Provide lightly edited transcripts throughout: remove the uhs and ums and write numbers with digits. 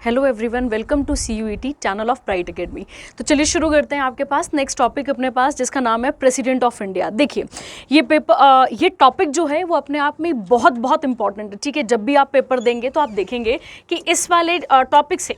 Hello everyone, welcome to CUET channel of bright academy. तो चलिए शुरू करते हैं। आपके पास नेक्स्ट टॉपिक अपने पास जिसका नाम है प्रेसिडेंट ऑफ इंडिया। देखिए ये टॉपिक जो है वो अपने आप में बहुत बहुत इंपॉर्टेंट है। ठीक है, जब भी आप पेपर देंगे तो आप देखेंगे कि इस वाले टॉपिक से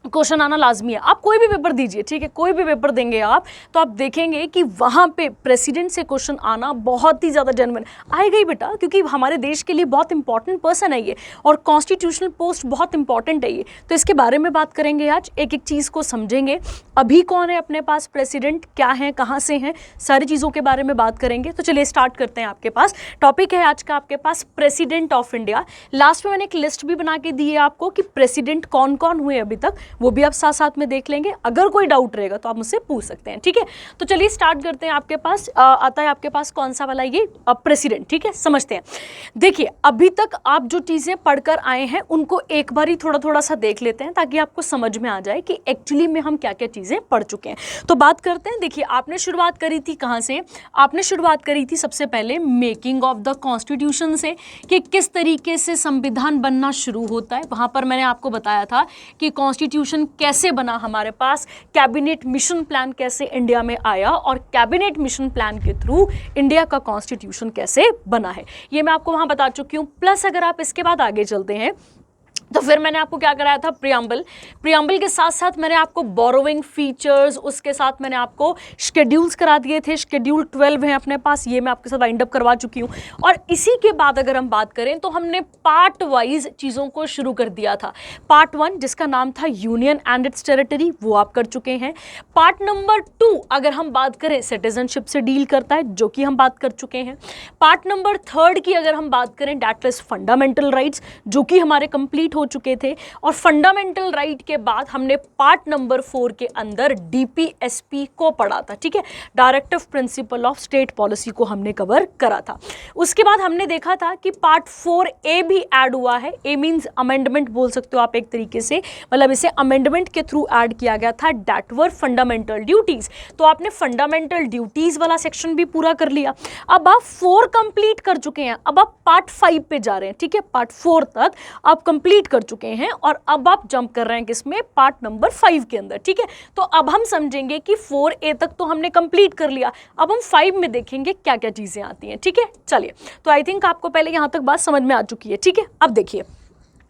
क्वेश्चन आना लाजमी है। आप कोई भी पेपर दीजिए, ठीक है, कोई भी पेपर देंगे आप तो आप देखेंगे कि वहाँ पे प्रेसिडेंट से क्वेश्चन आना बहुत ही ज़्यादा जेन्युइन आएगा ही बेटा, क्योंकि हमारे देश के लिए बहुत इंपॉर्टेंट पर्सन है ये और कॉन्स्टिट्यूशनल पोस्ट बहुत इंपॉर्टेंट है ये। तो इसके बारे में बात करेंगे आज, एक एक चीज़ को समझेंगे। अभी कौन है अपने पास प्रेसिडेंट, क्या है, कहाँ से हैं, सारी चीज़ों के बारे में बात करेंगे। तो चलिए स्टार्ट करते हैं। आपके पास टॉपिक है आज का आपके पास प्रेसिडेंट ऑफ इंडिया। लास्ट में मैंने एक लिस्ट भी बना के दी है आपको कि प्रेसिडेंट कौन कौन हुए अभी तक, वो भी आप साथ साथ में देख लेंगे। अगर कोई डाउट रहेगा तो आप मुझसे पूछ सकते हैं, ठीक है। तो चलिए स्टार्ट करते हैं। आपके पास आता है आपके पास कौन सा वाला, ये प्रेसिडेंट, ठीक है, समझते हैं। देखिए अभी तक आप जो चीज़ें पढ़कर आए हैं उनको एक बार ही थोड़ा थोड़ा सा देख लेते हैं ताकि आपको समझ में आ जाए कि एक्चुअली में हम क्या क्या चीज़ें पढ़ चुके हैं। तो बात करते हैं। देखिए आपने शुरुआत करी थी कहाँ से, आपने शुरुआत करी थी सबसे पहले मेकिंग ऑफ द कॉन्स्टिट्यूशन से, कि किस तरीके से संविधान बनना शुरू होता है। वहाँ पर मैंने आपको बताया था कि कॉन्स्टिट्यूशन कैसे बना, हमारे पास कैबिनेट मिशन प्लान कैसे इंडिया में आया और कैबिनेट मिशन प्लान के थ्रू इंडिया का कॉन्स्टिट्यूशन कैसे बना है, ये मैं आपको वहां बता चुकी हूं। प्लस अगर आप इसके बाद आगे चलते हैं तो फिर मैंने आपको क्या कराया था, प्रियम्बल के साथ साथ मैंने आपको बोरोइंग फीचर्स, उसके साथ मैंने आपको शेड्यूल्स करा दिए थे। शेड्यूल 12 है अपने पास, ये मैं आपके साथ वाइंड अप करवा चुकी हूँ। और इसी के बाद अगर हम बात करें तो हमने पार्ट वाइज चीज़ों को शुरू कर दिया था। पार्ट 1 जिसका नाम था यूनियन एंड इट्स टेरिटरी, वो आप कर चुके हैं। पार्ट नंबर 2 अगर हम बात करें सिटीजनशिप से डील करता है, जो कि हम बात कर चुके हैं। पार्ट नंबर 3 की अगर हम बात करें दैट इज फंडामेंटल राइट्स, जो कि हमारे कंप्लीट हो चुके थे। और फंडामेंटल राइट के बाद हमने पार्ट नंबर 4 के अंदर DPSP को पढ़ा था, ठीक है, directive principle of state policy को हमने कवर करा था। उसके बाद हमने देखा था कि पार्ट 4A भी ऐड हुआ है। ए मींस अमेंडमेंट बोल सकते हो आप एक तरीके से, मतलब इसे अमेंडमेंट के थ्रू ऐड किया गया था, दैट वर फंडामेंटल ड्यूटीज। तो आपने फंडामेंटल ड्यूटीज वाला सेक्शन भी पूरा कर लिया। अब आप 4 कंप्लीट कर चुके हैं, अब आप पार्ट 5 पे जा रहे हैं, ठीक है, पार्ट 4 तक आप कंप्लीट कर चुके हैं और अब आप जंप कर रहे हैं किसमें, पार्ट नंबर 5 के अंदर, ठीक है। तो अब हम समझेंगे कि 4A तक तो हमने कंप्लीट कर लिया, अब हम 5 में देखेंगे क्या क्या चीजें आती हैं, ठीक है। चलिए, तो आई थिंक आपको पहले यहां तक बात समझ में आ चुकी है, ठीक है। अब देखिए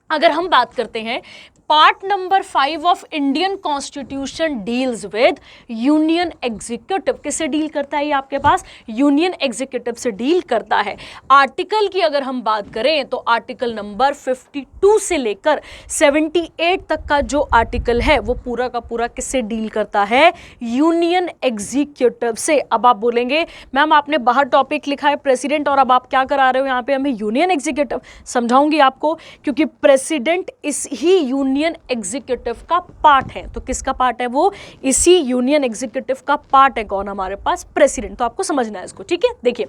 अगर हम बात करते हैं part number 5 of Indian constitution deals with union executive. किससे डील करता है ये आपके पास, यूनियन एग्जीक्यूटिव से डील करता है। आर्टिकल की अगर हम बात करें तो आर्टिकल नंबर 52 से लेकर 78 तक का जो आर्टिकल है वो पूरा का पूरा किससे डील करता है, यूनियन एग्जीक्यूटिव से। अब आप बोलेंगे मैम आपने बाहर टॉपिक लिखा है प्रेसिडेंट और अब आप क्या करा रहे हो यहाँ पे हमें यूनियन एग्जीक्यूटिव। समझाऊंगी आपको, क्योंकि प्रेसिडेंट इस ही यूनियन एग्जीक्यूटिव का पार्ट है। तो किसका पार्ट है वो, इसी यूनियन एग्जीक्यूटिव का पार्ट है कौन, हमारे पास प्रेसिडेंट। तो आपको समझना है इसको, ठीक है। देखिए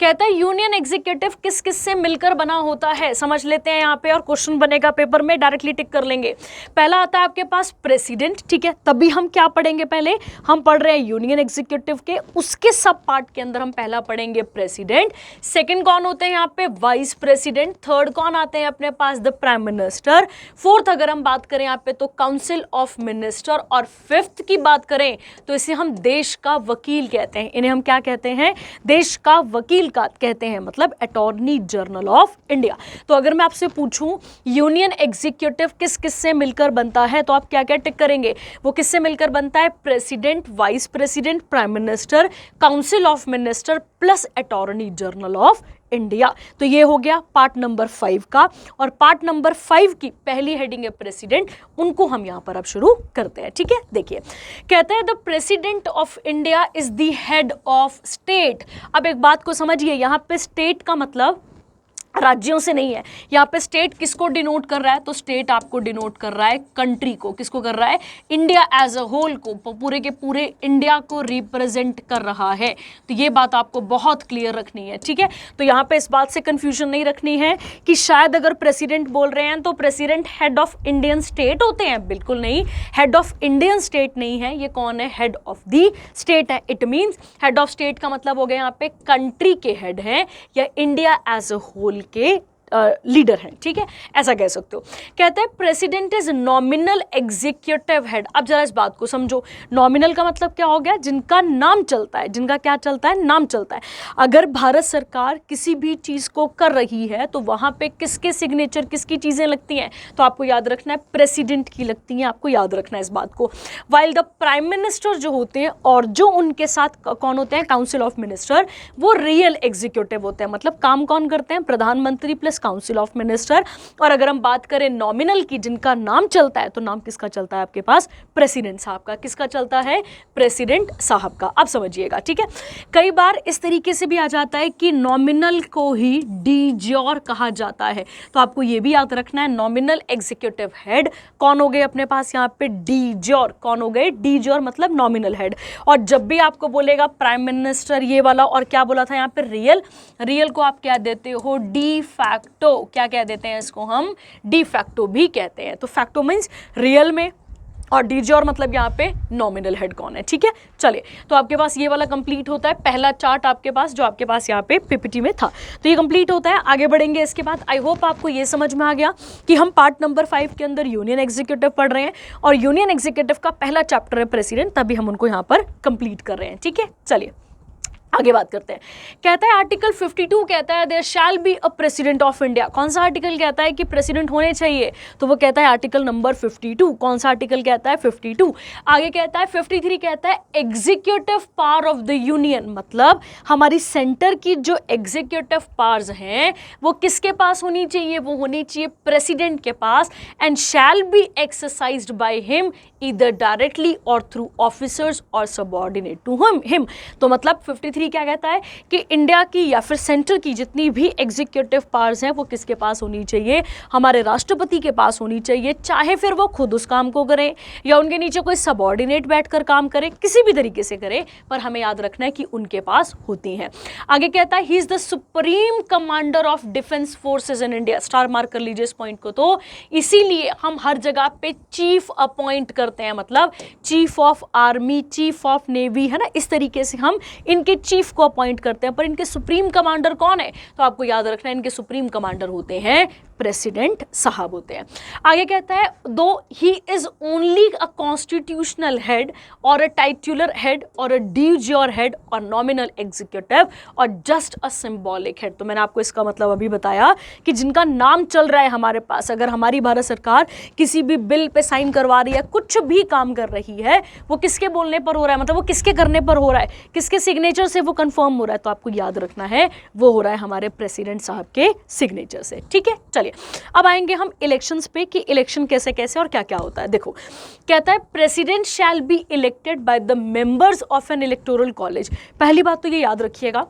कहता है यूनियन एग्जीक्यूटिव किस किस से मिलकर बना होता है, समझ लेते हैं यहाँ पे, और क्वेश्चन बनेगा पेपर में, डायरेक्टली टिक कर लेंगे। पहला आता है आपके पास प्रेसिडेंट, ठीक है। तभी हम क्या पढ़ेंगे, पहले हम पढ़ रहे हैं यूनियन एग्जीक्यूटिव के, उसके सब पार्ट के अंदर हम पहला पढ़ेंगे प्रेसिडेंट। सेकेंड कौन होते हैं यहाँ पे, वाइस प्रेसिडेंट। थर्ड कौन आते हैं अपने पास, द प्राइम मिनिस्टर। फोर्थ अगर हम बात करें यहाँ पे तो काउंसिल ऑफ मिनिस्टर। और फिफ्थ की बात करें तो इसे हम देश का वकील कहते हैं। इन्हें हम क्या कहते हैं, देश का वकील का कहते हैं, मतलब अटॉर्नी जनरल ऑफ इंडिया। तो अगर मैं आपसे पूछूं यूनियन एग्जीक्यूटिव किस किस से मिलकर बनता है तो आप क्या क्या टिक करेंगे, वो किससे मिलकर बनता है, president, vice president, prime minister, council of minister plus attorney general of India. तो ये हो गया पार्ट नंबर 5 का। और पार्ट नंबर 5 की पहली हेडिंग है प्रेसिडेंट, उनको हम यहां पर अब शुरू करते हैं, ठीक है। देखिए कहता है the president of India is the head of state. अब एक बात को समझिए, यहां पे स्टेट का मतलब राज्यों से नहीं है, यहाँ पे स्टेट किसको डिनोट कर रहा है, तो स्टेट आपको डिनोट कर रहा है कंट्री को। किसको कर रहा है, इंडिया एज अ होल को, पूरे के पूरे इंडिया को रिप्रेजेंट कर रहा है। तो ये बात आपको बहुत क्लियर रखनी है, ठीक है। तो यहाँ पे इस बात से कंफ्यूजन नहीं रखनी है कि शायद अगर प्रेसिडेंट बोल रहे हैं तो president head of Indian state होते हैं, बिल्कुल नहीं, हेड ऑफ इंडियन स्टेट नहीं है। ये कौन है, हेड ऑफ दी स्टेट है। It means head of state का मतलब हो गया यहाँ पे कंट्री के हेड है या इंडिया एज अ होल के लीडर हैं, ठीक है, ऐसा कह सकते हो। कहता है president is nominal executive head. अब जरा इस बात को समझो, नॉमिनल का मतलब क्या हो गया, जिनका नाम चलता है, जिनका क्या चलता है, नाम चलता है। अगर भारत सरकार किसी भी चीज़ को कर रही है तो वहाँ पे किसके सिग्नेचर, किसकी चीज़ें लगती हैं, तो आपको याद रखना है प्रेसिडेंट की लगती हैं, आपको याद रखना है इस बात को। वाइल द प्राइम मिनिस्टर जो होते हैं और जो उनके साथ कौन होते हैं, काउंसिल ऑफ मिनिस्टर, वो रियल एग्जीक्यूटिव होते हैं। मतलब काम कौन करते हैं, प्रधानमंत्री प्लस काउंसिल ऑफ मिनिस्टर। और अगर हम बात करें नॉमिनल की, जिनका नाम चलता है, तो नाम किसका चलता है आपके पास, प्रेसिडेंट साहब का। किसका चलता है, प्रेसिडेंट साहब का। अब समझिएगा, ठीक है। कई बार इस तरीके से भी आ जाता है कि नॉमिनल को ही डी ज्योर कहा जाता है, तो आपको ये भी याद रखना है, नॉमिनल एग्जीक्यूटिव हेड कौन हो गए अपने पास यहाँ पे, डी ज्योर। कौन हो गए, डी ज्योर, मतलब नॉमिनल हेड। और जब भी आपको बोलेगा प्राइम मिनिस्टर ये वाला, और क्या बोला था यहाँ पे, रियल, रियल को आप क्या देते हो, डी फैक्टो। क्या कह देते हैं इसको हम, डी फैक्टो भी कहते हैं। तो फैक्टो मीन्स रियल में, और डी ज्योर मतलब यहाँ पे नॉमिनल हेड कौन है, ठीक है। चलिए, तो आपके पास ये वाला कंप्लीट होता है, पहला चार्ट आपके पास जो आपके पास यहाँ पे पीपीटी में था, तो ये कंप्लीट होता है। आगे बढ़ेंगे इसके बाद। आई होप आपको ये समझ में आ गया कि हम पार्ट नंबर 5 के अंदर यूनियन एग्जीक्यूटिव पढ़ रहे हैं, और यूनियन एग्जीक्यूटिव का पहला चैप्टर है प्रेसिडेंट, तभी हम उनको यहाँ पर कंप्लीट कर रहे हैं, ठीक है। चलिए आगे बात करते हैं। कहता है आर्टिकल 52 कहता है there shall be a president of India. कौन सा आर्टिकल कहता है कि प्रेसिडेंट होने चाहिए, तो वो कहता है आर्टिकल नंबर 52। कौन सा आर्टिकल कहता है, 52। आगे कहता है 53 कहता है executive power of the union, मतलब हमारी सेंटर की जो एग्जीक्यूटिव पावर्स हैं वो किसके पास होनी चाहिए, वो होनी चाहिए प्रेसिडेंट के पास, and shall be exercised by him either directly or through officers or subordinate to him. तो मतलब 53 क्या कहता है कि इंडिया की या फिर सेंटर की जितनी भी एग्जीक्यूटिव पावर्स हैं वो किसके पास होनी चाहिए, हमारे राष्ट्रपति के पास होनी चाहिए, चाहे फिर वो खुद उस काम को करें या उनके नीचे कोई सबऑर्डिनेट बैठकर काम करे, किसी भी तरीके से करे, पर हमें याद रखना है कि उनके पास होती हैं। आगे कहता है he is the supreme commander of defence forces in India. Star mark कर लीजिए इस पॉइंट को। तो इसीलिए हम हर जगह पे चीफ अपॉइंट करते हैं, मतलब chief of army, chief of navy, है ना, इस तरीके से हम इनके चीफ को अपॉइंट करते हैं। पर इनके सुप्रीम कमांडर कौन है, तो आपको याद रखना है इनके सुप्रीम कमांडर होते हैं प्रेसिडेंट साहब होते हैं। आगे कहता है दो he is only a constitutional head और अ टाइटुलर हेड और अ डी ज्योर हेड और नॉमिनल एग्जीक्यूटिव और जस्ट अ सिंबॉलिक हेड। तो मैंने आपको इसका मतलब अभी बताया कि जिनका नाम चल रहा है हमारे पास, अगर हमारी भारत सरकार किसी भी बिल पे साइन करवा रही है, कुछ भी काम कर रही है, वो किसके बोलने पर हो रहा है, मतलब वो किसके करने पर हो रहा है, किसके सिग्नेचर से वो कंफर्म हो रहा है, तो आपको याद रखना है वो हो रहा है हमारे प्रेसिडेंट साहब के सिग्नेचर से, ठीक है। चलिए अब आएंगे हम इलेक्शंस पे कि इलेक्शन कैसे कैसे और क्या क्या होता है। देखो कहता है president shall be elected by the members of N electoral college. पहली बात तो ये याद रखिएगा,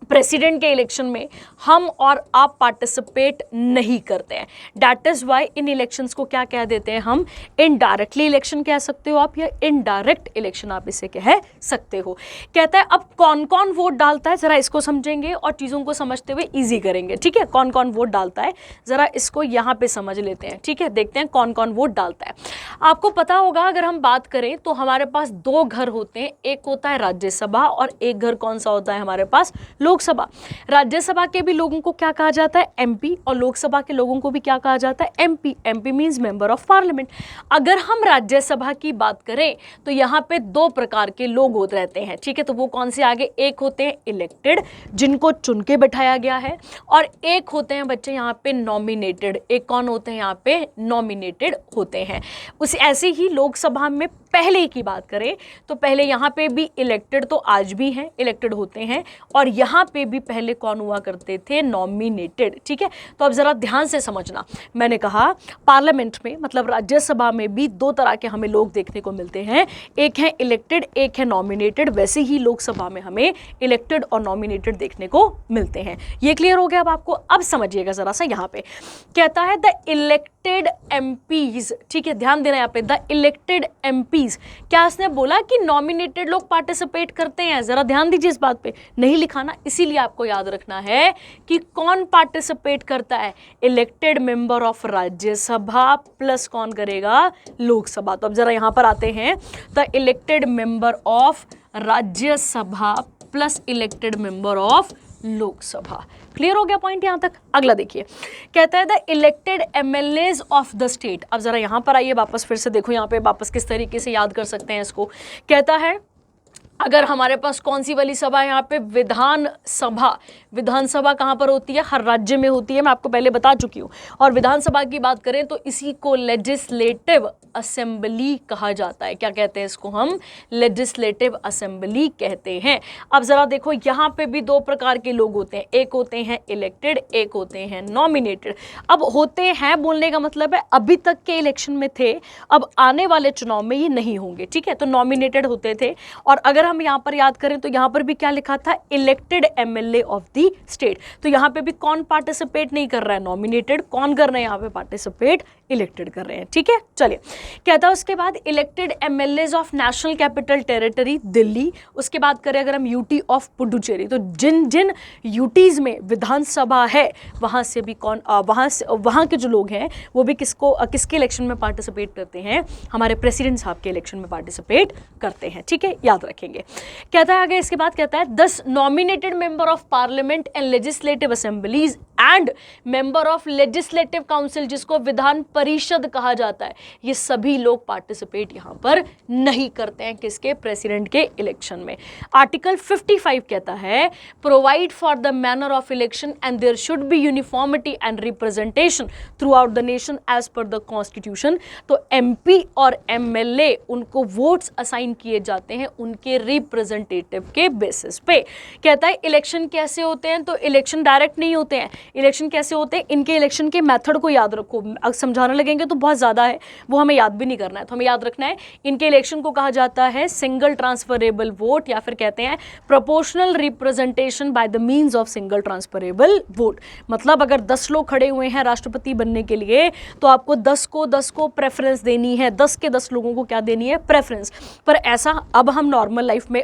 प्रेसिडेंट के इलेक्शन में हम और आप पार्टिसिपेट नहीं करते हैं। That is why in elections को क्या कह देते हैं हम, इनडायरेक्टली इलेक्शन कह सकते हो आप, या इनडायरेक्ट इलेक्शन आप इसे कह सकते हो। कहता है अब कौन कौन वोट डालता है, जरा इसको समझेंगे और चीज़ों को समझते हुए ईजी करेंगे, ठीक है। कौन कौन वोट डालता है जरा इसको यहाँ पे समझ लेते हैं, ठीक है। देखते हैं कौन कौन वोट डालता है। आपको पता होगा अगर हम बात करें तो हमारे पास दो घर होते हैं, एक होता है राज्यसभा और एक घर कौन सा होता है हमारे पास, लोकसभा। राज्यसभा के भी लोगों को क्या कहा जाता है, एमपी, और लोकसभा के लोगों को भी क्या कहा जाता है, MP. MP means member of parliament. अगर हम राज्यसभा की बात करें तो यहाँ पे दो प्रकार के लोग होते रहते हैं, ठीक है। तो वो कौन से आगे, एक होते हैं इलेक्टेड जिनको चुन के बैठाया गया है, और एक होते हैं बच्चे यहाँ पे नॉमिनेटेड। एक कौन होते हैं यहाँ पे, नॉमिनेटेड होते हैं। उस ऐसे ही लोकसभा में पहले की बात करें तो पहले यहाँ पे भी इलेक्टेड, तो आज भी हैं, इलेक्टेड होते हैं, और यहाँ पे भी पहले कौन हुआ करते थे, नॉमिनेटेड, ठीक है। तो अब जरा ध्यान से समझना, मैंने कहा पार्लियामेंट में मतलब राज्यसभा में भी दो तरह के हमें लोग देखने को मिलते हैं, एक है इलेक्टेड, एक है नॉमिनेटेड। वैसे ही लोकसभा में हमें इलेक्टेड और नॉमिनेटेड देखने को मिलते हैं। ये क्लियर हो गया अब आपको। अब समझिएगा जरा सा, यहाँ पे कहता है द इलेक्टेड एमपीज, ठीक है, ध्यान देना यहाँ पे, द इलेक्टेड एमपीज। क्या इसने बोला कि नॉमिनेटेड लोग पार्टिसिपेट करते हैं, जरा ध्यान दीजिए इस बात पे, नहीं लिखा ना, इसीलिए आपको याद रखना है कि कौन पार्टिसिपेट करता है, elected member of Rajya Sabha plus कौन करेगा, लोकसभा। तो अब जरा यहां पर आते हैं, the elected member of Rajya Sabha plus elected member of Lok Sabha. Clear हो गया पॉइंट यहां तक? अगला देखिए, कहता है the elected MLAs of the state. अब जरा यहां पर आइए, वापस फिर से देखो यहां पे वापस किस तरीके से याद कर सकते हैं इसको। कहता है अगर हमारे पास कौन सी वाली सभा है यहाँ पे, विधानसभा। विधानसभा कहाँ पर होती है? हर राज्य में होती है, मैं आपको पहले बता चुकी हूँ। और विधानसभा की बात करें तो इसी को लेजिस्लेटिव असेंबली कहा जाता है। क्या कहते हैं इसको? हम लेजिस्लेटिव असेंबली कहते हैं। अब जरा देखो यहाँ पे भी दो प्रकार के लोग होते हैं, एक होते हैं इलेक्टेड, एक होते हैं नॉमिनेटेड। अब होते हैं बोलने का मतलब है अभी तक के इलेक्शन में थे, अब आने वाले चुनाव में ये नहीं होंगे, ठीक है? तो नॉमिनेटेड होते थे। और अगर हम यहाँ पर याद करें तो यहाँ पर भी क्या लिखा था? Elected MLA of the state. तो यहाँ पे भी कौन पार्टिसिपेट नहीं कर रहा है? नॉमिनेटेड। कौन कर रहे हैं यहाँ पे पार्टिसिपेट? इलेक्टेड कर रहे हैं, ठीक है? चलिए, कहता है उसके बाद elected MLAs of national capital territory Delhi. उसके बाद करें अगर हम यूटी ऑफ पुडुचेरी, तो जिन जिन यूटीज में विधानसभा है वहां से भी कौन वहां के जो लोग हैं वो भी किसके इलेक्शन में पार्टिसिपेट करते हैं? हमारे प्रेसिडेंट साहब के इलेक्शन में पार्टिसिपेट करते हैं, ठीक है? याद रखेंगे। कहता है आगे इसके बाद कहता है 10 nominated member of parliament and legislative assemblies and member of legislative council, जिसको विधान परिषद कहा जाता है, ये सभी लोग पार्टिसिपेट यहां पर नहीं करते हैं किसके? प्रेसिडेंट के इलेक्शन में। आर्टिकल 55 कहता है provide for the manner of election and there should be uniformity and representation throughout the nation as per the constitution. तो एमपी और एमएलए उनको वोट्स असाइन किए जाते हैं उनके रिप्रेजेंटेटिव के बेसिस पे। कहता है इलेक्शन कैसे होते हैं? तो इलेक्शन डायरेक्ट नहीं होते हैं। इलेक्शन कैसे होते हैं? इनके इलेक्शन के मेथड को याद रखो। अब समझाने लगेंगे तो बहुत ज़्यादा है, वो हमें याद भी नहीं करना है, तो हमें याद रखना है इनके इलेक्शन को कहा जाता है सिंगल ट्रांसफरेबल वोट, या फिर कहते हैं proportional representation by the means of single transferable vote. मतलब अगर 10 लोग खड़े हुए हैं राष्ट्रपति बनने के लिए तो आपको 10 को प्रेफरेंस देनी है, 10 के 10 लोगों को क्या देनी है? प्रेफरेंस। पर ऐसा अब हम नॉर्मल लाइफ में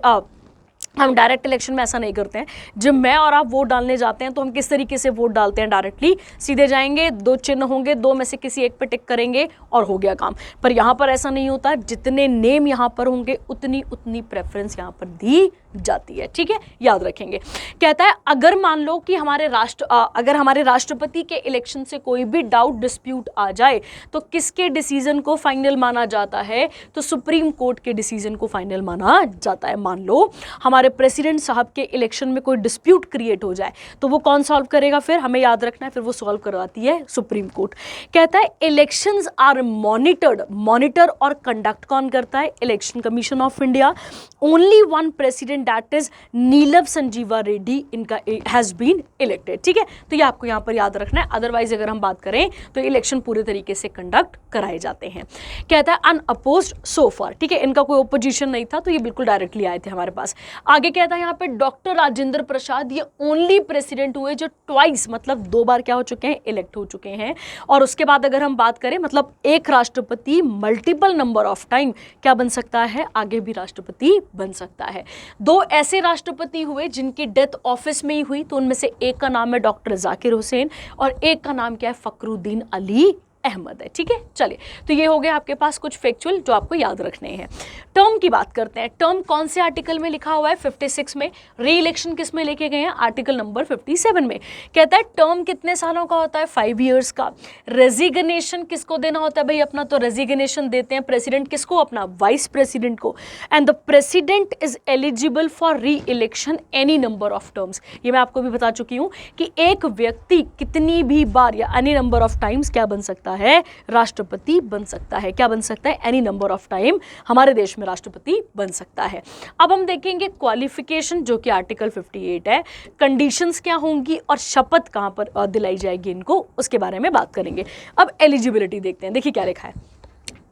हम डायरेक्ट इलेक्शन में ऐसा नहीं करते हैं। जब मैं और आप वोट डालने जाते हैं तो हम किस तरीके से वोट डालते हैं? डायरेक्टली सीधे जाएंगे, 2 चिन्ह होंगे, 2 में से किसी एक पे टिक करेंगे और हो गया काम। पर यहाँ पर ऐसा नहीं होता, जितने नेम यहाँ पर होंगे उतनी प्रेफरेंस यहाँ पर दी जाती है, ठीक है? याद रखेंगे। कहता है अगर मान लो कि अगर हमारे राष्ट्रपति के इलेक्शन से कोई भी डाउट डिस्प्यूट आ जाए तो किसके डिसीजन को फाइनल माना जाता है? तो सुप्रीम कोर्ट के डिसीजन को फाइनल माना जाता है। मान लो हमारे प्रेसिडेंट साहब के इलेक्शन में कोई डिस्प्यूट क्रिएट हो जाए तो वो कौन सॉल्व करेगा? फिर हमें याद रखना है, फिर वो सॉल्व करवाती है सुप्रीम कोर्ट। कहता है इलेक्शंस आर मॉनिटर्ड। मॉनिटर और कंडक्ट कौन करता है? Election commission of India. Only one president that is Neelam Sanjiva Reddy इनका हैज बीन इलेक्टेड, ठीक है? तो ये आपको यहाँ पर याद रखना है। अदरवाइज अगर हम बात करें तो इलेक्शन पूरे तरीके से कंडक्ट कराए जाते हैं। कहता है अनअपोज्ड सो फार, ठीक है? इनका कोई ओपोजिशन नहीं था तो ये बिल्कुल डायरेक्टली आए थे हमारे पास। आगे कहता है यहाँ पे डॉक्टर राजेंद्र प्रसाद, ये ओनली प्रेसिडेंट हुए जो ट्वाइस, मतलब 2 बार क्या हो चुके हैं? इलेक्ट हो चुके हैं। और उसके बाद अगर हम बात करें, मतलब एक राष्ट्रपति मल्टीपल नंबर ऑफ टाइम क्या बन सकता है? आगे भी राष्ट्रपति बन सकता है। 2 ऐसे राष्ट्रपति हुए जिनकी डेथ ऑफिस में ही हुई, तो उनमें से एक का नाम है डॉक्टर जाकिर हुसैन और एक का नाम क्या है? फखरुद्दीन अली अहमद है, ठीक है? चलिए, तो ये हो गया आपके पास कुछ फैक्चुअल जो आपको याद रखने हैं। टर्म की बात करते हैं। टर्म कौन से आर्टिकल में लिखा हुआ है? 56 में। री इलेक्शन किस में लेके गए हैं? आर्टिकल नंबर 57 में। कहता है टर्म कितने सालों का होता है? 5 इयर्स का। रेजिग्नेशन किसको देना होता है भाई अपना? तो रेजिग्नेशन देते हैं प्रेसिडेंट किसको? अपना वाइस प्रेसिडेंट को। And the president is eligible for री election any number of terms. ये मैं आपको भी बता चुकी हूँ कि एक व्यक्ति कितनी भी बार या एनी नंबर ऑफ टाइम्स क्या बन सकता है? राष्ट्रपति बन सकता है। क्या बन सकता है? एनी नंबर ऑफ टाइम हमारे देश में राष्ट्रपति बन सकता है। अब हम देखेंगे क्वालिफिकेशन जो कि आर्टिकल 58 है, कंडीशंस क्या होंगी और शपथ कहां पर दिलाई जाएगी इनको, उसके बारे में बात करेंगे। अब एलिजिबिलिटी देखते हैं। देखिए क्या लिखा है।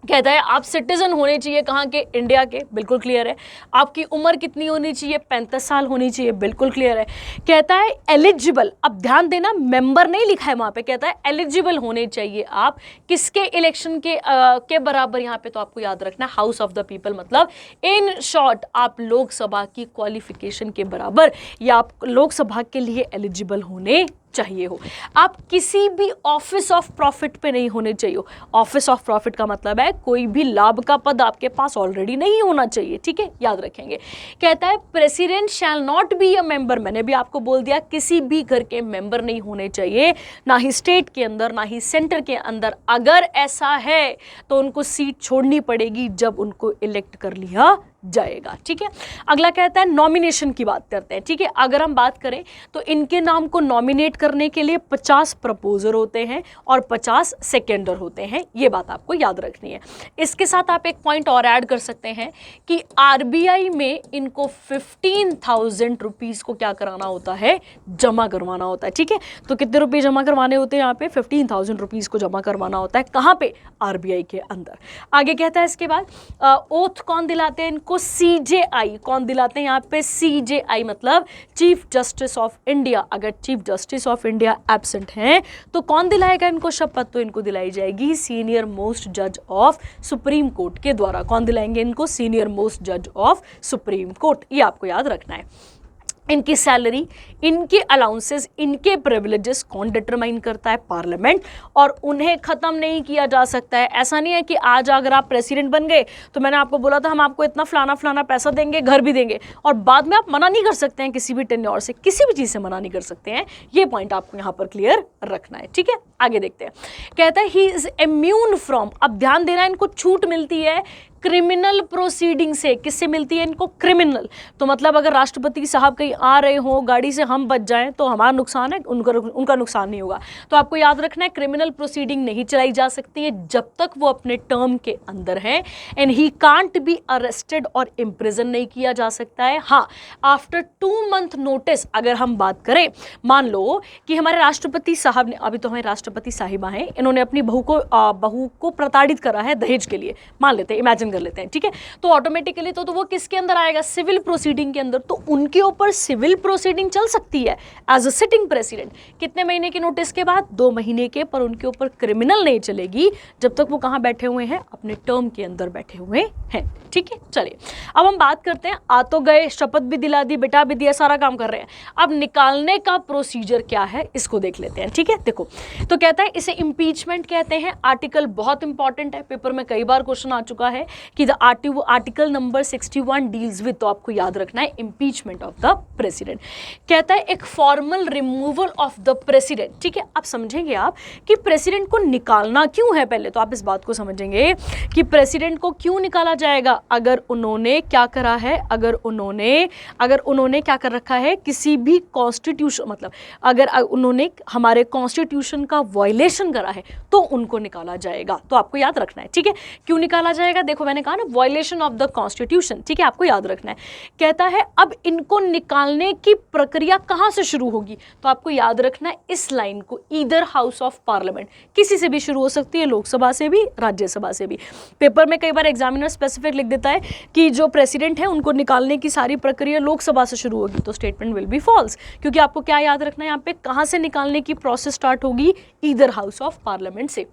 कहता है आप सिटीजन होने चाहिए कहाँ के? इंडिया के, बिल्कुल क्लियर है। आपकी उम्र कितनी होनी चाहिए? 35 साल होनी चाहिए, बिल्कुल क्लियर है। कहता है एलिजिबल, अब ध्यान देना मेंबर नहीं लिखा है वहाँ पे, कहता है एलिजिबल होने चाहिए आप किसके इलेक्शन के बराबर? यहाँ पे तो आपको याद रखना हाउस ऑफ द पीपल, मतलब इन शॉर्ट आप लोकसभा की क्वालिफिकेशन के बराबर या आप लोकसभा के लिए एलिजिबल होने चाहिए हो, आप किसी भी ऑफिस ऑफ प्रॉफिट पे नहीं होने चाहिए हो। ऑफिस ऑफ प्रॉफिट का मतलब है कोई भी लाभ का पद आपके पास ऑलरेडी नहीं होना चाहिए, ठीक है, याद रखेंगे। कहता है president shall not be a member, मैंने भी आपको बोल दिया किसी भी घर के मेंबर नहीं होने चाहिए, ना ही स्टेट के अंदर ना ही सेंटर के अंदर। अगर ऐसा है तो उनको सीट छोड़नी पड़ेगी जब उनको इलेक्ट कर लिया जाएगा, ठीक है। अगला कहता है नॉमिनेशन की बात करते हैं, ठीक है। अगर हम बात करें तो इनके नाम को नॉमिनेट करने के लिए 50 प्रपोजर होते हैं और 50 सेकेंडर होते हैं, ये बात आपको याद रखनी है। इसके साथ आप एक पॉइंट और ऐड कर सकते हैं कि आरबीआई में इनको 15,000 रुपीज़ को क्या कराना होता है, जमा करवाना होता है, ठीक है। तो कितने रुपये जमा करवाने होते हैं यहाँ पे, 15,000 रुपीज़ को जमा करवाना होता है, कहाँ पे, आरबीआई के अंदर। आगे कहता है इसके बाद ओथ कौन दिलाते हैं इनको, सीजेआई कौन दिलाते हैं यहाँ पे, सीजेआई मतलब चीफ जस्टिस ऑफ इंडिया। अगर chief justice of India absent हैं तो कौन दिलाएगा इनको शपथ, तो इनको दिलाई जाएगी सीनियर मोस्ट जज ऑफ सुप्रीम कोर्ट के द्वारा। कौन दिलाएंगे इनको, सीनियर मोस्ट जज ऑफ सुप्रीम कोर्ट, ये आपको याद रखना है। इनकी सैलरी, इनके अलाउंसेस, इनके प्रिविलेजेस कौन डिटरमाइन करता है, पार्लियामेंट, और उन्हें ख़त्म नहीं किया जा सकता है। ऐसा नहीं है कि आज अगर आप प्रेसिडेंट बन गए तो मैंने आपको बोला था हम आपको इतना फलाना पैसा देंगे, घर भी देंगे, और बाद में आप मना नहीं कर सकते हैं किसी भी टेन्योर से, किसी भी चीज़ से मना नहीं कर सकते हैं। ये पॉइंट आपको यहाँ पर क्लियर रखना है, ठीक है। आगे देखते हैं, कहता है ही इज इम्यून फ्रॉम, अब ध्यान देना, इनको छूट मिलती है क्रिमिनल प्रोसीडिंग से। किससे मिलती है इनको, क्रिमिनल। तो मतलब अगर राष्ट्रपति साहब कहीं आ रहे हो, गाड़ी से हम बच जाएं तो हमारा नुकसान है, उनका नुकसान नहीं होगा। तो आपको याद रखना है क्रिमिनल प्रोसीडिंग नहीं चलाई जा सकती है जब तक वो अपने टर्म के अंदर है। And he can't be arrested और इम्प्रिजन नहीं किया जा सकता है। हाँ, आफ्टर 2 मंथ नोटिस, अगर हम बात करें, मान लो कि हमारे राष्ट्रपति साहब ने, अभी तो हमारे राष्ट्रपति साहिबा हैं, इन्होंने अपनी बहू को प्रताड़ित करा है दहेज के लिए, मान लेते हैं, इमेजिन कर लेते हैं, ठीक है। तो ऑटोमेटिकली तो वो किसके अंदर आएगा, सिविल प्रोसीडिंग के अंदर। तो उनके ऊपर सिविल प्रोसीडिंग चल सकती है एज अ सिटिंग प्रेसिडेंट। कितने महीने की नोटिस के बाद, 2 महीने के, पर उनके ऊपर क्रिमिनल नहीं चलेगी जब तक वो कहां बैठे हुए हैं, अपने टर्म के अंदर बैठे हुए हैं, ठीक है। चलिए अब हम बात करते हैं, आ तो गए, शपथ भी दिला दी, बेटा भी दिया, सारा काम कर रहे हैं, अब निकालने का प्रोसीजर क्या है इसको देख लेते हैं, ठीक है। देखो, तो कहता है इसे इम्पीचमेंट कहते हैं। आर्टिकल बहुत इंपॉर्टेंट है, पेपर में कई बार क्वेश्चन आ चुका है कि the article number 61 deals with, तो आपको याद रखना है इम्पीचमेंट ऑफ द प्रेसिडेंट। कहता है एक formal removal of the president, ठीक है। अब समझेंगे आप कि प्रेसिडेंट को निकालना क्यों है, पहले तो आप इस बात को समझेंगे कि प्रेसिडेंट को क्यों निकाला जाएगा। अगर उन्होंने क्या करा है, अगर उन्होंने क्या कर रखा है, किसी भी कॉन्स्टिट्यूशन, मतलब अगर उन्होंने हमारे कॉन्स्टिट्यूशन का वायलेशन करा है तो उनको निकाला जाएगा। तो आपको याद रखना है, ठीक है। क्यों निकाला जाएगा, देखो मैंने कहा ना, वायलेशन ऑफ द कॉन्स्टिट्यूशन, ठीक है, आपको याद रखना है। कहता है अब इनको निकालने की प्रक्रिया कहां से शुरू होगी, तो आपको याद रखना है इस लाइन को, ईदर हाउस ऑफ पार्लियामेंट, किसी से भी शुरू हो सकती है, लोकसभा से भी, राज्यसभा से भी। पेपर में कई बार एग्जामिनर स्पेसिफिक लिख देता है कि जो प्रेसिडेंट है उनको निकालने की सारी प्रक्रिया लोकसभा से शुरू होगी, तो स्टेटमेंट विल बी फॉल्स, क्योंकि आपको क्या याद रखना है यहाँ पे, कहां से निकालने की प्रोसेस स्टार्ट होगी, ईदर हाउस ऑफ पार्लियामेंट से।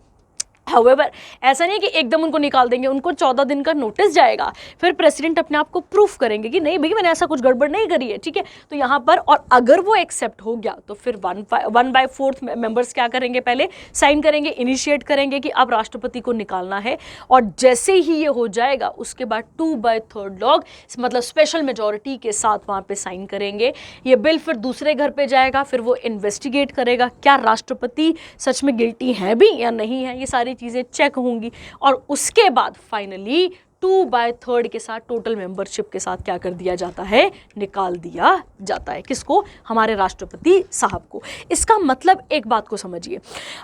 हाउएवर ऐसा नहीं है कि एकदम उनको निकाल देंगे, उनको 14 दिन का नोटिस जाएगा, फिर प्रेसिडेंट अपने आप को प्रूफ करेंगे कि नहीं भैया मैंने ऐसा कुछ गड़बड़ नहीं करी है, ठीक है। तो यहाँ पर, और अगर वो एक्सेप्ट हो गया तो फिर 1/4 मेंबर्स क्या करेंगे, पहले साइन करेंगे, इनिशिएट करेंगे कि अब राष्ट्रपति को निकालना है, और जैसे ही ये हो जाएगा उसके बाद 2/3 लोग, मतलब स्पेशल मेजोरिटी के साथ वहाँ पे साइन करेंगे। ये बिल फिर दूसरे घर पे जाएगा, फिर वो इन्वेस्टिगेट करेगा क्या राष्ट्रपति सच में गिल्टी है भी या नहीं है, ये सारी चीजें चेक होंगी, और उसके बाद फाइनली 2/3 के साथ टोटल मेंबरशिप के साथ क्या कर दिया जाता है, निकाल दिया जाता है। किसको, हमारे राष्ट्रपति साहब को। इसका मतलब एक बात को समझिए,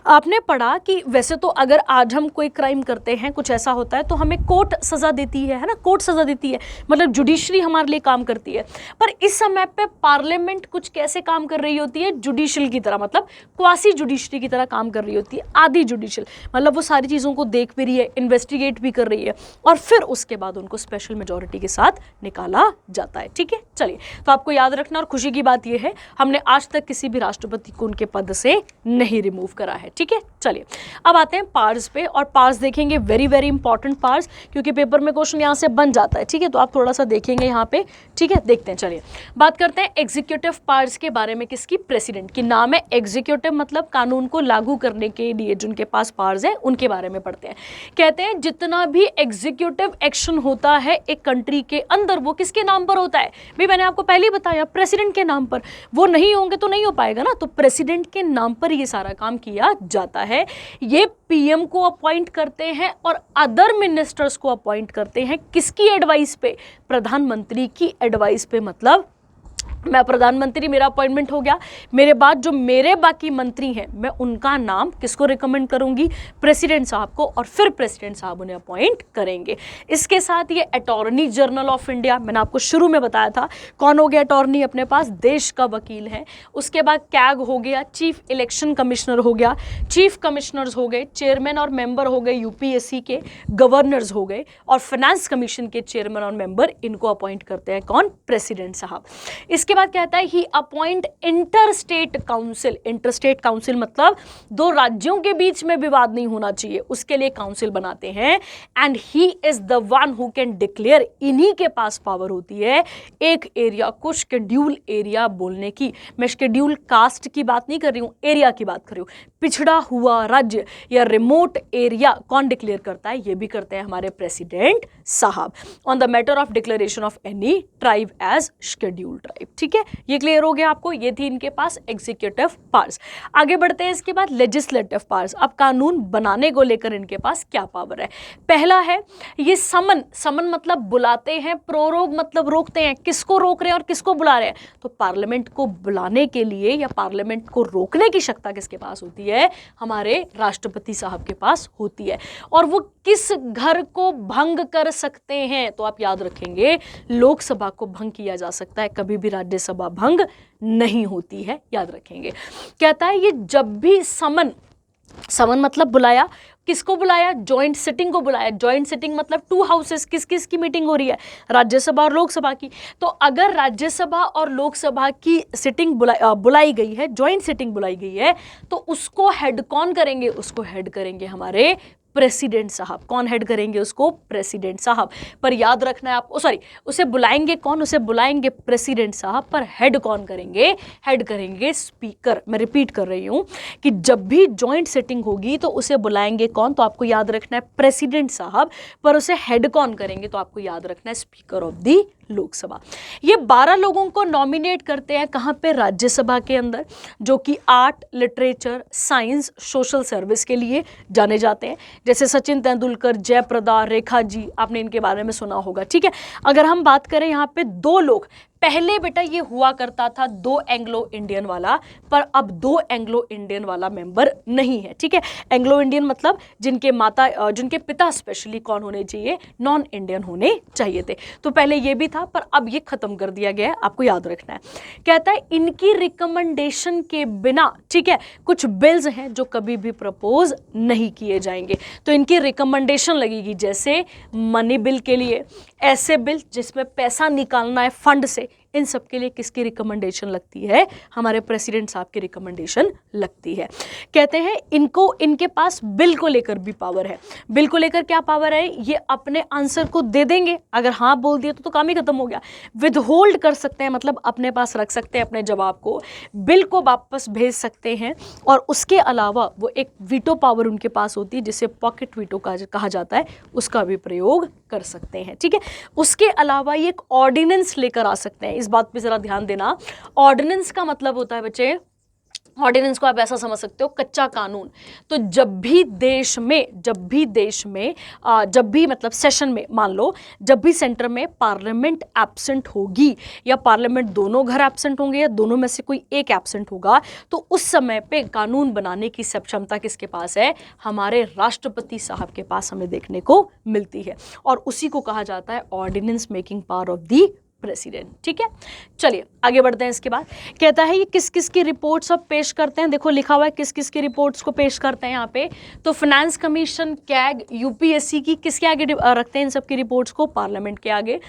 आपने पढ़ा कि वैसे तो अगर आज हम कोई क्राइम करते हैं, कुछ ऐसा होता है तो हमें कोर्ट सजा देती है ना, कोर्ट सजा देती है, मतलब जुडिशरी हमारे लिए काम करती है। पर इस समय पे पार्लियामेंट कुछ कैसे काम कर रही होती है, जुडिशल की तरह, मतलब क्वासी जुडिशरी की तरह काम कर रही होती है, आधी जुडिशल, मतलब वो सारी चीज़ों को देख भी रही है, इन्वेस्टिगेट भी कर रही है, और फिर उसके बाद उनको स्पेशल मेजॉरिटी के साथ निकाला जाता है। ठीक है, चलिए, तो आपको याद रखना, और खुशी की बात यह है हमने आज तक किसी भी राष्ट्रपति को उनके पद से नहीं रिमूव करा है। ठीक है, चलिए अब आते हैं पार्स पे, और पार्स देखेंगे, वेरी वेरी इंपॉर्टेंट पार्स, क्योंकि पेपर में क्वेश्चन यहाँ से बन जाता है। ठीक है, तो आप थोड़ा सा देखेंगे यहाँ पे। ठीक है, देखते हैं, चलिए बात करते हैं एग्जीक्यूटिव पावर्स के बारे में। किसकी? प्रेसिडेंट की। नाम है एग्जीक्यूटिव, मतलब कानून को लागू करने के लिए जिनके पास पावर्स है उनके बारे में पढ़ते हैं। कहते हैं जितना भी एग्जीक्यूटिव एक्शन होता है एक कंट्री के अंदर, वो किसके नाम पर होता है? भी मैंने आपको पहले ही बताया, प्रेसिडेंट के नाम पर। वो नहीं होंगे तो नहीं हो पाएगा ना, तो प्रेसिडेंट के नाम पर ये सारा काम किया जाता है। ये पीएम को अपॉइंट करते हैं और अदर मिनिस्टर्स को अपॉइंट करते हैं। किसकी एडवाइस पे? प्रधानमंत्री की एडवाइस पे। मतलब मैं प्रधानमंत्री, मेरा अपॉइंटमेंट हो गया, मेरे बाद जो मेरे बाकी मंत्री हैं मैं उनका नाम किसको रिकमेंड करूंगी? प्रेसिडेंट साहब को, और फिर प्रेसिडेंट साहब उन्हें अपॉइंट करेंगे। इसके साथ ये अटॉर्नी जनरल ऑफ इंडिया, मैंने आपको शुरू में बताया था कौन हो गया अटॉर्नी, अपने पास देश का वकील है। उसके बाद कैग हो गया, चीफ इलेक्शन कमिश्नर हो गया, चीफ कमिश्नर्स हो गए, चेयरमैन और मेंबर हो गए यूपीएससी के, गवर्नर्स हो गए, और फाइनेंस कमीशन के चेयरमैन और मेंबर, इनको अपॉइंट करते हैं कौन? प्रेसिडेंट साहब। इसके बाद कहता है he appoint inter state council. Inter state council मतलब दो राज्यों के बीच में विवाद नहीं होना चाहिए, उसके लिए काउंसिल बनाते हैं। And he is the one who can declare, इन्हीं के पास पावर होती है एक एरिया को शेड्यूल एरिया बोलने की। मैं शेड्यूल कास्ट की बात नहीं कर रही हूं, एरिया की बात कर रही हूं। पिछड़ा हुआ राज्य या रिमोट एरिया कौन डिक्लेयर करता है? ये भी करते हैं हमारे प्रेसिडेंट साहब। On the matter of declaration of any tribe as schedule tribe. ठीक है, ये क्लियर हो गया आपको। ये थी इनके पास एग्जीक्यूटिव पावर्स। आगे बढ़ते हैं, इसके बाद लेजिस्लेटिव पावर्स। अब कानून बनाने को लेकर इनके पास क्या पावर है? पहला है ये समन। समन मतलब बुलाते हैं, प्रोरोग मतलब रोकते हैं। किसको रोक रहे हैं और किसको बुला रहे हैं? तो पार्लियामेंट को बुलाने के लिए या पार्लियामेंट को रोकने की क्षमता किसके पास होती है? हमारे राष्ट्रपति साहब के पास होती है। और वो किस घर को भंग कर सकते हैं? तो आप याद रखेंगे, लोकसभा को भंग किया जा सकता है, कभी भी राज्यसभा भंग नहीं होती है, याद रखेंगे। कहता है ये जब भी समन मतलब बुलाया, किसको बुलाया? जॉइंट सिटिंग को बुलाया। जॉइंट सिटिंग मतलब टू हाउसेस, किस किस की मीटिंग हो रही है? राज्यसभा और लोकसभा की। तो अगर राज्यसभा और लोकसभा की सिटिंग बुलाई गई है, जॉइंट सिटिंग बुलाई गई है, तो उसको हेड कौन करेंगे? उसको हेड करेंगे हमारे प्रेसिडेंट साहब। कौन हेड करेंगे उसको? प्रेसिडेंट साहब। पर याद रखना है आपको, सॉरी, उसे बुलाएंगे कौन? उसे बुलाएंगे प्रेसिडेंट साहब, पर हेड कौन करेंगे? हेड करेंगे स्पीकर। मैं रिपीट कर रही हूं कि जब भी जॉइंट सिटिंग होगी तो उसे बुलाएंगे कौन? तो आपको याद रखना है प्रेसिडेंट साहब, पर उसे हेड कौन करेंगे? तो आपको याद रखना है स्पीकर ऑफ दी लोकसभा। ये 12 लोगों को नॉमिनेट करते हैं कहां पे? राज्यसभा के अंदर, जो कि art, literature, science, social service के लिए जाने जाते हैं। जैसे सचिन तेंदुलकर, जयप्रदा, रेखा जी, आपने इनके बारे में सुना होगा। ठीक है, अगर हम बात करें यहाँ पे दो लोग, पहले बेटा ये हुआ करता था 2 एंग्लो इंडियन वाला, पर अब 2 एंग्लो इंडियन वाला मेंबर नहीं है। ठीक है, एंग्लो इंडियन मतलब जिनके पिता स्पेशली कौन होने चाहिए? नॉन इंडियन होने चाहिए थे। तो पहले ये भी था, पर अब ये खत्म कर दिया गया है, आपको याद रखना है। कहता है इनकी रिकमेंडेशन के बिना, ठीक है, कुछ बिल्स हैं जो कभी भी प्रपोज नहीं किए जाएंगे, तो इनकी रिकमेंडेशन लगेगी। जैसे मनी बिल के लिए, ऐसे बिल जिसमें पैसा निकालना है फंड से, इन सब के लिए किसकी रिकमेंडेशन लगती है? हमारे प्रेसिडेंट साहब की रिकमेंडेशन लगती है। कहते हैं इनके पास बिल को लेकर भी पावर है। बिल को लेकर क्या पावर है? ये अपने आंसर को दे देंगे, अगर हाँ बोल दिया तो काम ही खत्म हो गया। विदहोल्ड कर सकते हैं, मतलब अपने पास रख सकते हैं अपने जवाब को, बिल को वापस भेज सकते हैं, और उसके अलावा वो एक वीटो पावर उनके पास होती है जिसे पॉकेट वीटो कहा जाता है, उसका भी प्रयोग कर सकते हैं। ठीक है, उसके अलावा ये एक ऑर्डिनेंस लेकर आ सकते हैं। इस बात पे जरा ध्यान देना। ऑर्डिनेंस का मतलब होता है बच्चे, ऑर्डिनेंस को आप ऐसा समझ सकते हो, कच्चा कानून। तो जब भी देश में मतलब सेशन में, मान लो जब भी सेंटर में पार्लियामेंट एब्सेंट होगी, या पार्लियामेंट दोनों घर एब्सेंट होंगे, या दोनों में से कोई एक एब्सेंट होगा, तो उस समय पे कानून बनाने की सब क्षमता किसके पास है? हमारे राष्ट्रपति साहब के पास हमें देखने को मिलती है, और उसी को कहा जाता है ordinance making power of the president. ठीक है, चलिए आगे बढ़ते हैं। इसके बाद कहता है ये किस किस की रिपोर्ट्स अब पेश करते हैं। देखो लिखा हुआ है किस किस की रिपोर्ट्स को पेश करते हैं यहाँ पे। तो फाइनेंस कमीशन, कैग, यूपीएससी की किसके आगे रखते हैं इन सब की रिपोर्ट्स को? पार्लियामेंट के आगे।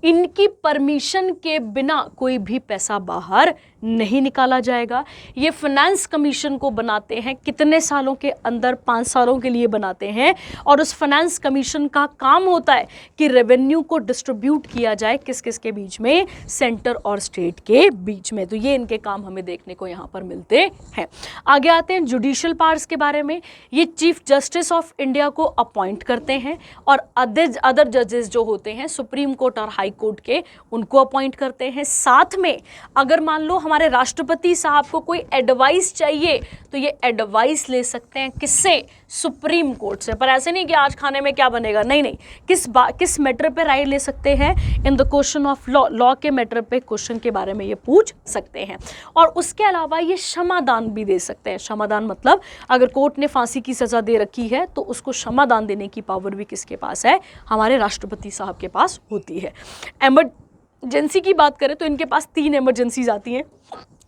इनकी परमिशन के बिना कोई भी पैसा बाहर नहीं निकाला जाएगा। ये फाइनेंस कमीशन को बनाते हैं कितने सालों के अंदर? 5 सालों के लिए बनाते हैं। और उस फाइनेंस कमीशन का काम होता है कि रेवेन्यू को डिस्ट्रीब्यूट किया जाए किस किस के बीच में? सेंटर और स्टेट के बीच में। तो ये इनके काम हमें देखने को यहाँ पर मिलते हैं। आगे आते हैं जुडिशियल पावर्स के बारे में। ये चीफ जस्टिस ऑफ इंडिया को अपॉइंट करते हैं और अदर जजेस जो होते हैं सुप्रीम कोर्ट और हाई कोर्ट के, उनको अपॉइंट करते हैं। साथ में अगर मान लो हमारे राष्ट्रपति साहब को कोई एडवाइस चाहिए तो ये एडवाइस ले सकते हैं किससे? सुप्रीम कोर्ट से। पर ऐसे नहीं कि आज खाने में क्या बनेगा, नहीं नहीं, किस मैटर पे राय ले सकते हैं? In the question of law, law के मैटर पे क्वेश्चन के बारे में ये पूछ सकते हैं। और उसके अलावा ये क्षमादान भी दे सकते हैं। क्षमादान मतलब अगर कोर्ट ने फांसी की सजा दे रखी है तो उसको क्षमादान देने की पावर भी किसके पास है? हमारे राष्ट्रपति साहब के पास होती है। इमरजेंसी की बात करें तो इनके पास 3 इमरजेंसीज आती हैं।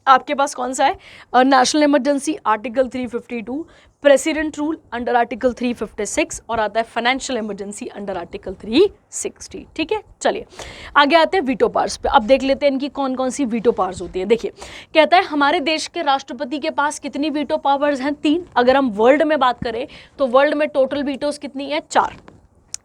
आपके पास कौन सा है? National emergency article 352, president rule under article 356 और आता है फाइनेंशियल इमरजेंसी अंडर आर्टिकल 360। ठीक है, चलिए आगे आते हैं वीटो पावर्स पे। अब देख लेते हैं इनकी कौन कौन सी वीटो पावर्स होती है। देखिए कहता है हमारे देश के राष्ट्रपति के पास कितनी वीटो पावर्स हैं? 3। अगर हम वर्ल्ड में बात करें तो वर्ल्ड में टोटल वीटोस कितनी है? 4,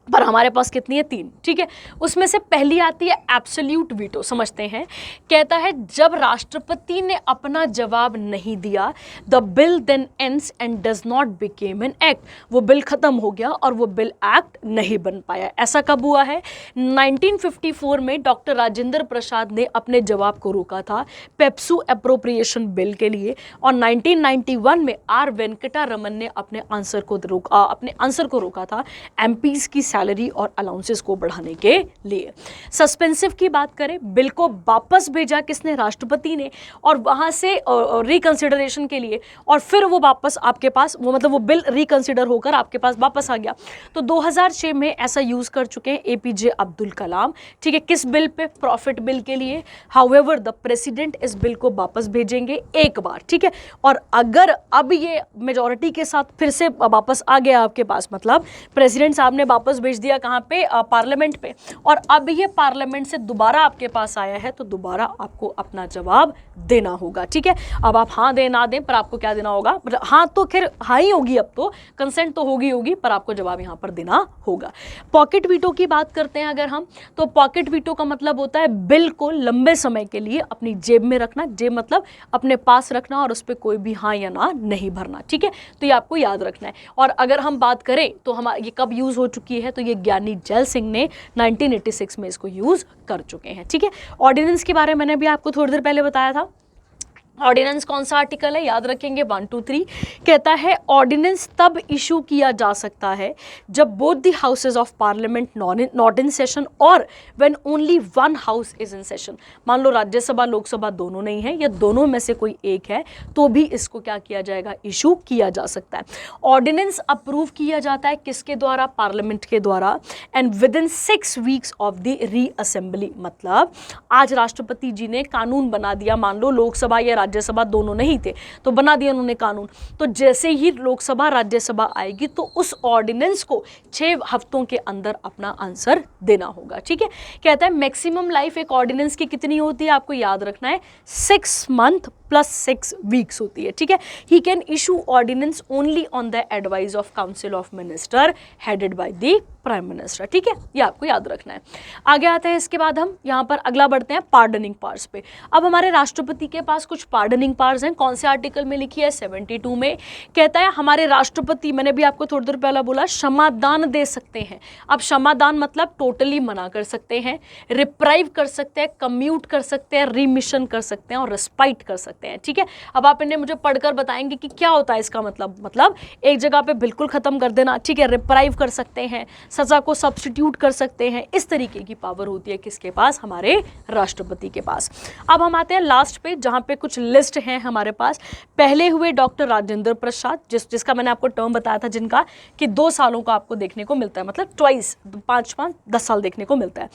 पर हमारे पास कितनी है? 3। ठीक है, उसमें से पहली आती है एब्सोल्यूट वीटो। समझते हैं। कहता है जब राष्ट्रपति ने अपना जवाब नहीं दिया, the bill then ends and does not became an act. वो बिल खत्म हो गया और वो बिल एक्ट नहीं बन पाया। ऐसा कब हुआ है? 1954 में डॉक्टर राजेंद्र प्रसाद ने अपने जवाब को रोका था पेप्सू अप्रोप्रिएशन बिल के लिए, और 1991 में आर वेंकटा रमन ने अपने आंसर को रोका था एमपीज की सैलरी और अलाउंसेस को बढ़ाने के लिए। सस्पेंसिव की बात करें, बिल को वापस भेजा किसने? राष्ट्रपति ने, और वहां से रिकंसिडरेशन के लिए, और फिर वो वापस आपके पास वो बिल रिकंसिडर होकर आपके पास वापस आ गया। तो 2006 में ऐसा यूज कर चुके हैं एपीजे अब्दुल कलाम। ठीक है, किस बिल पे? प्रॉफिट बिल के लिए। हाउएवर द प्रेसिडेंट इस बिल को वापस भेजेंगे एक बार। ठीक है, और अगर अब ये मेजॉरिटी के साथ फिर से वापस आ गया आपके पास, मतलब प्रेसिडेंट साहब ने वापस भेज दिया कहाँ पे? पार्लियामेंट पे, और अब ये पार्लियामेंट से दोबारा आपके पास आया है तो दोबारा आपको अपना जवाब देना होगा। ठीक है, अब आप हाँ दें ना दें, पर आपको क्या देना होगा? हाँ तो खैर हाँ ही होगी, अब तो कंसेंट तो होगी, पर आपको जवाब यहाँ पर देना होगा। पॉकेट वीटो की बात करते हैं अगर हम, तो पॉकेट वीटो का मतलब होता है बिल को लंबे समय के लिए अपनी जेब में रखना। जेब मतलब अपने पास रखना और उस पर कोई भी हाँ या ना नहीं भरना। ठीक है, तो ये आपको याद रखना है। और अगर हम बात करें तो हमारा ये कब यूज हो चुकी है? तो ये ज्ञानी जैल सिंह ने 1986 में इसको यूज कर चुके हैं। ठीक है, ऑर्डिनेंस के बारे में मैंने भी आपको थोड़ी देर पहले बताया था। ऑर्डिनेंस कौन सा आर्टिकल है? याद रखेंगे 1, 2, 3। कहता है ऑर्डिनेंस तब इशू किया जा सकता है जब both the houses of parliament not in session और when only one house is in session. मान लो राज्यसभा लोकसभा दोनों नहीं है या दोनों में से कोई एक है तो भी इसको क्या किया जाएगा? इशू किया जा सकता है। ऑर्डिनेंस अप्रूव किया जाता है किसके द्वारा? पार्लियामेंट के द्वारा, and with in 6 weeks of the reassembly. मतलब आज राष्ट्रपति जी ने कानून बना दिया, मान लो लोकसभा या राज्यसभा दोनों नहीं थे तो बना दिया उन्होंने कानून, तो जैसे ही लोकसभा राज्यसभा आएगी तो उस ऑर्डिनेंस को 6 हफ्तों के अंदर अपना आंसर देना होगा। ठीक है, कहता है मैक्सिमम लाइफ एक ऑर्डिनेंस की कितनी होती है? आपको याद रखना है 6 मंथ प्लस 6 वीक्स होती है। ठीक है, he can issue ordinance only on the advice of council of minister headed by the prime minister. ठीक है, ये आपको याद रखना है। आगे आते हैं, इसके बाद हम यहाँ पर अगला बढ़ते हैं पार्डनिंग पावर्स पे। अब हमारे राष्ट्रपति के पास कुछ पार्डनिंग पावर्स हैं। कौन से आर्टिकल में लिखी है? 72 में। कहता है हमारे राष्ट्रपति, मैंने भी आपको थोड़ी देर पहले बोला, क्षमादान दे सकते हैं। अब क्षमादान मतलब टोटली मना कर सकते हैं, रिप्राइव कर सकते हैं, कम्यूट कर सकते हैं, रिमिशन कर सकते हैं और रिस्पाइट कर सकते हैं। सकते हैं, ठीक है। अब आप इन्हें मुझे पढ़कर बताएंगे कि क्या होता है इसका मतलब एक जगह पे बिल्कुल खत्म कर देना, ठीक है, रिप्राइव कर सकते हैं, सजा को सब्स्टिट्यूट कर सकते हैं, इस तरीके की पावर होती है किसके पास, हमारे राष्ट्रपति के पास। अब हम आते हैं लास्ट पे जहां पे कुछ लिस्ट हैं हमारे पास। पहले हुए डॉक्टर राजेंद्र प्रसाद, जिसका मैंने आपको टर्म बताया था, जिनका कि 2 सालों का आपको देखने को मिलता है, मतलब ट्वाइस, 5-5 10 साल देखने को मिलता है।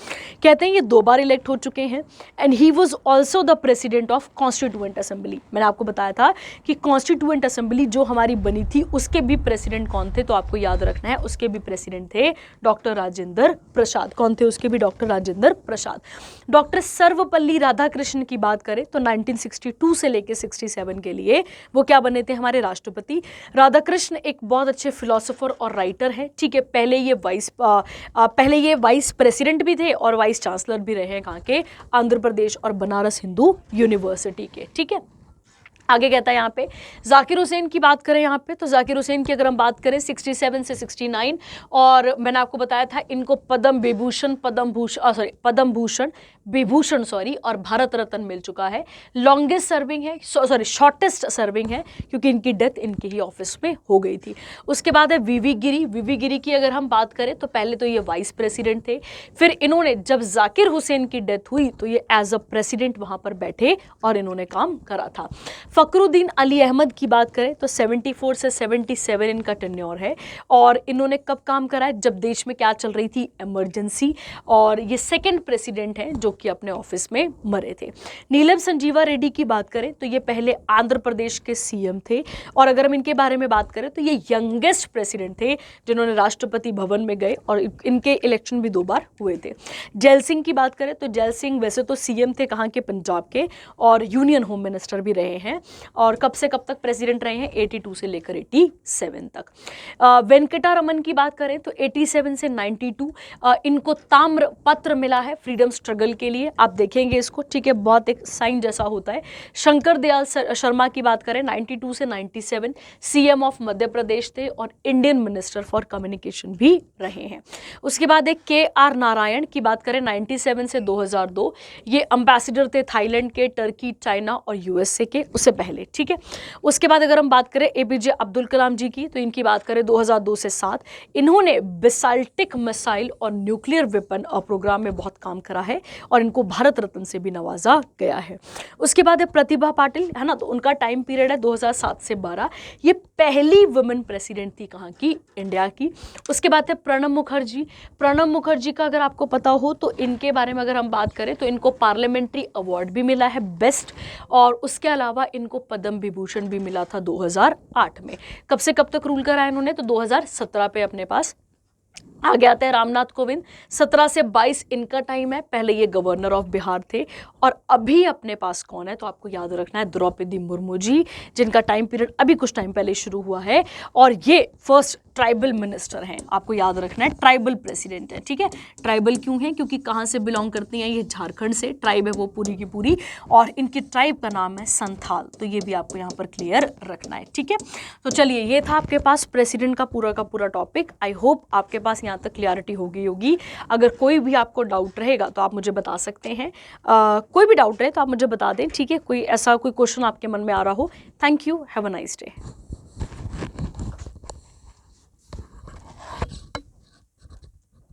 कहते हैं ये 2 बार इलेक्ट हो चुके हैं and he was also the president of constituent assembly. मैंने आपको बताया था कि कॉन्स्टिट्यूएंट असेंबली जो हमारी बनी थी उसके भी प्रेसिडेंट कौन थे, तो आपको याद रखना है उसके भी प्रेसिडेंट थे डॉक्टर राजेंद्र प्रसाद। कौन थे उसके भी, डॉक्टर राजेंद्र प्रसाद। डॉक्टर सर्वपल्ली राधाकृष्णन की बात करें तो 1962 से लेकर 67 के लिए वो क्या बने थे, हमारे राष्ट्रपति। राधाकृष्ण एक बहुत अच्छे फिलोसोफर और राइटर हैं, ठीक है। पहले ये वाइस प्रेसिडेंट भी थे और वाइस चांसलर भी रहे हैं कहाँ के, आंध्र प्रदेश और बनारस हिंदू यूनिवर्सिटी के, ठीक है। आगे कहता है यहाँ पे जाकिर हुसैन की बात करें यहाँ पे, तो जाकिर हुसैन की अगर हम बात करें 67 से 69, और मैंने आपको बताया था इनको पद्म भूषण विभूषण और भारत रत्न मिल चुका है। लॉन्गेस्ट सर्विंग है, शॉर्टेस्ट सर्विंग है, क्योंकि इनकी डेथ इनके ही ऑफिस में हो गई थी। उसके बाद है वीवी गिरी की अगर हम बात करें तो पहले तो ये वाइस प्रेसिडेंट थे, फिर इन्होंने जब जाकिर हुसैन की डेथ हुई तो ये एज अ प्रेसिडेंट वहां पर बैठे और इन्होंने काम करा था। फखरुद्दीन अली अहमद की बात करें तो 74 से 77 इनका टेन्योर है, और इन्होंने कब काम करा है, जब देश में क्या चल रही थी, इमरजेंसी, और ये सेकंड प्रेसिडेंट हैं जो कि अपने ऑफिस में मरे थे। नीलम संजीवा रेड्डी की बात करें तो ये पहले आंध्र प्रदेश के सीएम थे, और अगर हम इनके बारे में बात करें तो ये यंगेस्ट प्रेसिडेंट थे जिन्होंने राष्ट्रपति भवन में गए, और इनके इलेक्शन भी 2 बार हुए थे। जैल सिंह की बात करें तो जैल सिंह वैसे तो सीएम थे कहाँ के, पंजाब के, और यूनियन होम मिनिस्टर भी रहे हैं, और कब से कब तक प्रेसिडेंट रहे हैं, 82 से लेकर 87 तक। वेंकटा रमन की बात करें तो 87 से 92 इनको ताम्र पत्र मिला है फ्रीडम स्ट्रगल के लिए, आप देखेंगे इसको, ठीक है, बहुत एक साइन जैसा होता है। शंकर दयाल शर्मा की बात करें 92 से 97 सीएम ऑफ मध्य प्रदेश थे और इंडियन मिनिस्टर फॉर कम्युनिकेशन भी रहे हैं। उसके बाद एक KR नारायण की बात करें 97 से 2002, ये एम्बेसडर थे थाईलैंड के, टर्की, चाइना और USA के, उससे पहले, ठीक है। उसके बाद अगर हम बात करें APJ अब्दुल कलाम जी की, तो इनकी बात करें 2002 से 7, इन्होंने बेसाल्टिक मिसाइल और न्यूक्लियर वेपन प्रोग्राम में बहुत काम करा है और इनको भारत रत्न से भी नवाजा गया है। उसके बाद है प्रतिभा पाटिल, है ना, तो उनका टाइम पीरियड है 2007 से 12, ये पहली वुमेन प्रेसिडेंट थी कहाँ की, इंडिया की। उसके बाद है प्रणब मुखर्जी का अगर आपको पता हो तो इनके बारे में अगर हम बात करें तो इनको पार्लियामेंट्री अवार्ड भी मिला है बेस्ट, और उसके अलावा इनको पद्म विभूषण भी मिला था 2008 में। कब से कब तक रूल करा इन्होंने, तो 2017 पे अपने पास। आगे आते हैं रामनाथ कोविंद, 17 से 22 इनका टाइम है, पहले ये गवर्नर ऑफ बिहार थे, और अभी अपने पास कौन है, तो आपको याद रखना है द्रौपदी मुर्मू जी, जिनका टाइम पीरियड अभी कुछ टाइम पहले शुरू हुआ है, और ये फर्स्ट ट्राइबल मिनिस्टर हैं, आपको याद रखना है, ट्राइबल प्रेसिडेंट है, ठीक है। ट्राइबल क्यों है, क्योंकि कहाँ से बिलोंग करती हैं ये, झारखंड से, ट्राइब है वो पूरी की पूरी, और इनकी ट्राइब का नाम है संथाल, तो ये भी आपको यहाँ पर क्लियर रखना है, ठीक है। तो चलिए, ये था आपके पास प्रेसिडेंट का पूरा टॉपिक। आई होप आपके पास यहाँ तक क्लियरिटी होगी। अगर कोई भी आपको डाउट रहेगा तो आप मुझे बता सकते हैं, कोई भी डाउट रहे तो आप मुझे बता दें, ठीक है। कोई ऐसा कोई क्वेश्चन आपके मन में आ रहा हो। Thank you, have a nice day.